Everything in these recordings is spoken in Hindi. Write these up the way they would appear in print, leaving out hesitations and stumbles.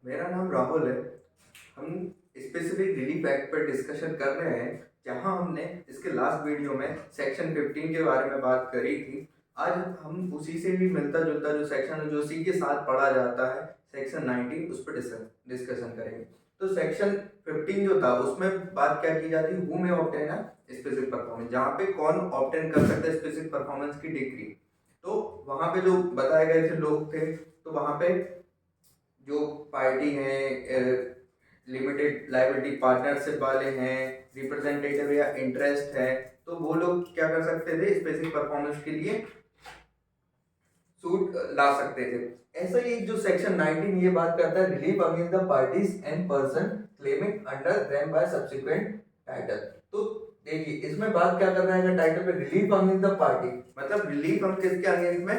मेरा नाम राहुल है। हम स्पेसिफिक रिलीफ एक्ट पर डिस्कशन कर रहे हैं, जहां हमने इसके लास्ट वीडियो में सेक्शन 15 के बारे में बात करी थी। आज हम उसी से भी मिलता जुलता जो सेक्शन है, जो उसी के साथ पढ़ा जाता है, सेक्शन 19, उस पर डिस्कशन करेंगे। तो सेक्शन 15 जो था उसमें बात क्या की जाती है, who may obtain a specific performance, जहाँ पे कौन ऑब्टेन कर सकता है स्पेसिफिक परफॉर्मेंस की डिग्री। तो वहां पे जो बताए गए थे लोग थे, तो वहां पे जो पार्टी हैं, लिमिटेड लाइबिलिटी पार्टनरशिप वाले हैं, रिप्रेजेंटेटिव या इंटरेस्ट है, तो वो लोग क्या कर सकते थे, स्पेसिफिक परफॉर्मेंस के लिए सूट ला सकते थे। ऐसा ही जो सेक्शन 19 ये बात करता है, relief against the parties and person claiming under them by subsequent title. तो देखिए इसमें बात क्या कर रहा है, टाइटल पे रिलीफ अगेंस्ट द पार्टी, मतलब रिलीफ हम किसके अगेंस्ट में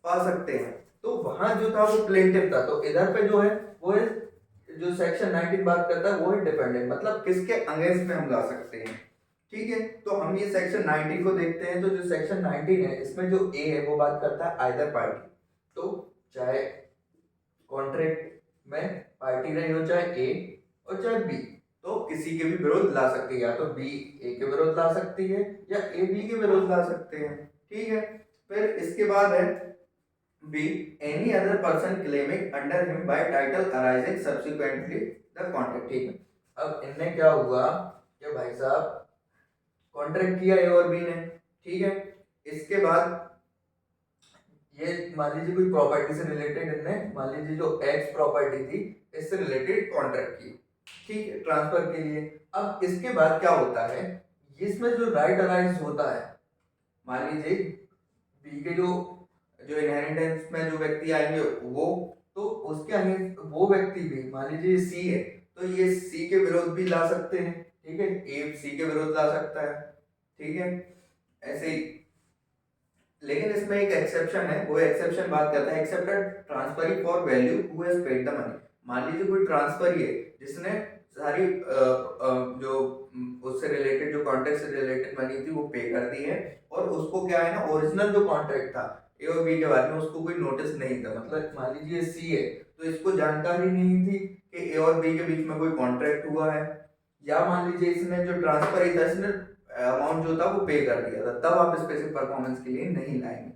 पा सकते हैं। तो वहां जो था वो प्लेंटिफ था, तो इधर पे जो है वो है, जो सेक्शन 19 बात करता है वो है डिपेंडेंट, मतलब किसके अगेंस्ट में हम ला सकते हैं। ठीक है, तो हम ये सेक्शन 19 को देखते हैं। तो जो सेक्शन 19 है, इसमें जो ए है वो बात करता है आइदर पार्टी। तो चाहे कॉन्ट्रैक्ट में पार्टी रही हो, चाहे ए और चाहे बी, तो किसी के भी विरोध ला सकती है। या तो बी ए के विरोध ला सकती है, या ए बी के विरोध ला सकते हैं। ठीक है, फिर इसके बाद है B, any other person claiming under him by title arising subsequently the contract। ठीक है, अब इनमें क्या हुआ कि भाई साहब कॉन्ट्रैक्ट किया ए और बी ने। ठीक है, इसके बाद ये मान लीजिए कोई प्रॉपर्टी से रिलेटेड, इनने मान लीजिए जो एक्स प्रॉपर्टी थी इससे रिलेटेड कॉन्ट्रैक्ट की, ठीक है, ट्रांसफर के लिए। अब इसके बाद क्या होता है, इसमें जो राइट अराइज होता है, मान लीजिए बी के जो जो इनहेरिटेंस में जो व्यक्ति आएंगे वो, तो उसके आगे वो व्यक्ति भी, मान लीजिए सी है, तो ये सी के विरोध भी ला सकते हैं। ठीक है, ए सी के विरोध ला सकता है। ठीक है, ऐसे ही। लेकिन इसमें एक एक्सेप्शन है, वो एक्सेप्शन बात करता है accepted transferee for value who has paid the money. मान लीजिए कोई ट्रांसफरी है जिसने सारी जो उससे रिलेटेड, जो कॉन्ट्रैक्ट से रिलेटेड मनी थी वो पे कर दी है, और उसको क्या है ना, ओरिजिनल जो कॉन्ट्रैक्ट था ए और बी के बारे में उसको कोई नोटिस नहीं था। मतलब मान लीजिए सी है, तो इसको जानकारी नहीं थी कि ए और बी के बीच में कोई कॉन्ट्रैक्ट हुआ है। या मान लीजिए इसने जो ट्रांसफर ही था, इसने अमाउंट जो था वो पे कर दिया था, तब आप स्पेसिफिक परफॉर्मेंस के लिए नहीं लाएंगे।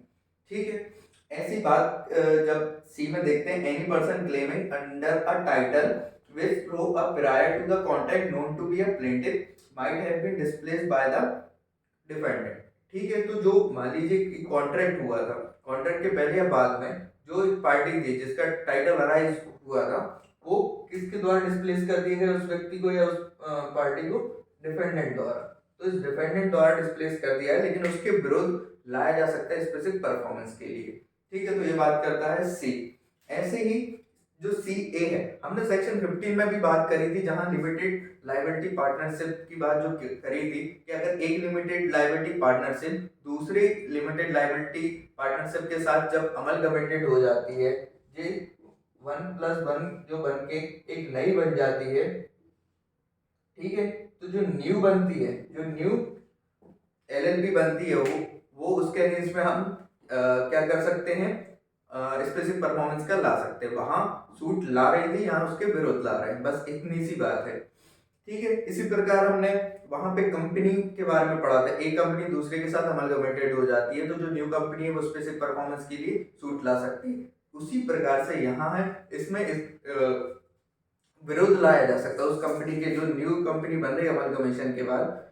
ठीक है, ऐसी बात जब सी में देखते हैं, any person claiming under a title which through a prior to the contract known to be a plaintiff might have been displaced by the defendant। ठीक है, तो जो मान लीजिए कि कॉन्ट्रैक्ट हुआ था, कॉन्ट्रैक्ट के पहले या बाद में जो पार्टी थी जिसका टाइटल अराइज हुआ था, वो किसके द्वारा डिस्प्लेस कर दिया गया, उस व्यक्ति को या उस पार्टी को, डिफेंडेंट द्वारा। तो इस डिफेंडेंट द्वारा डिस्प्लेस कर दिया है, लेकिन उसके विरुद्ध लाया जा सकता है स्पेसिफिक परफॉर्मेंस के लिए। ठीक है, तो ये बात करता है सी। ऐसे ही जो सी ए है, हमने सेक्शन 15 में भी बात करी थी, जहां लिमिटेड लाइबिलिटी पार्टनरशिप की बात जो करी थी, कि अगर एक लिमिटेड लाइबिलिटी पार्टनरशिप दूसरे लिमिटेड लाइबिलिटी पार्टनरशिप के साथ जब अमलगमेटेड हो जाती है, ये 1+1 जो बन के एक नई बन जाती है। ठीक है, तो जो न्यू बनती है, जो न्यू एलएलपी बनती है, वो उसके अगेंस्ट में हम क्या कर सकते हैं, स्पेसिफिक परफॉर्मेंस का ला सकते हैं। वहां सूट ला रही थी, यहाँ उसके विरोध ला रहे हैं, बस इतनी सी बात है। ठीक है, इसी प्रकार हमने वहां पे कंपनी के बारे में पढ़ा था, एक कंपनी दूसरे के साथ अमलगमेटेड हो जाती है, तो जो न्यू कंपनी है वो स्पेसिफिक परफॉर्मेंस के लिए सूट ला सकती है। उसी प्रकार से यहाँ है, इसमें विरोध लाया जा सकता है उस कंपनी के, जो न्यू कंपनी बन रही है अमलगमेशन के बाद,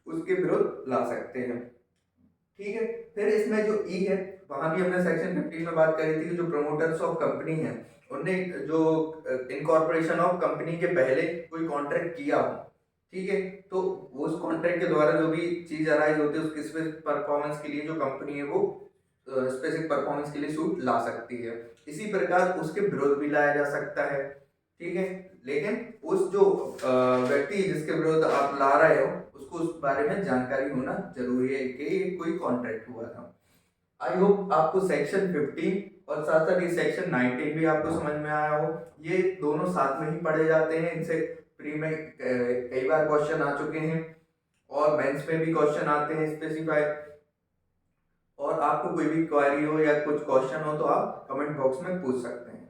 उसके विरोध ला सकते हैं। ठीक है, फिर इसमें जो ई है, वहां भी हमने सेक्शन 15 में बात करी थी कि जो प्रमोटर्स ऑफ कंपनी है, उनने जो इनकॉर्पोरेशन ऑफ कंपनी के पहले कोई कॉन्ट्रैक्ट किया हो, ठीक है, तो उस कॉन्ट्रैक्ट के द्वारा जो भी चीज अराइज होती है उसकी स्पेसिफिक परफॉर्मेंस के लिए जो कंपनी है वो स्पेसिफिक परफॉर्मेंस के लिए सूट ला सकती है। इसी प्रकार उसके विरोध भी लाया जा सकता है। ठीक है, लेकिन उस जो व्यक्ति जिसके विरोध आप ला रहे हो, उसको उस बारे में जानकारी होना जरूरी है कि ये कोई कॉन्ट्रैक्ट हुआ था। आई होप आपको सेक्शन 15 और साथ साथ ये सेक्शन 19 भी आपको समझ में आया हो। ये दोनों साथ में ही पढ़े जाते हैं, इनसे प्री में कई बार क्वेश्चन आ चुके हैं, और मेंस में भी क्वेश्चन आते हैं स्पेसिफाई। और आपको कोई भी क्वेरी हो या कुछ क्वेश्चन हो तो आप कमेंट बॉक्स में पूछ सकते हैं।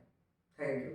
Thank you.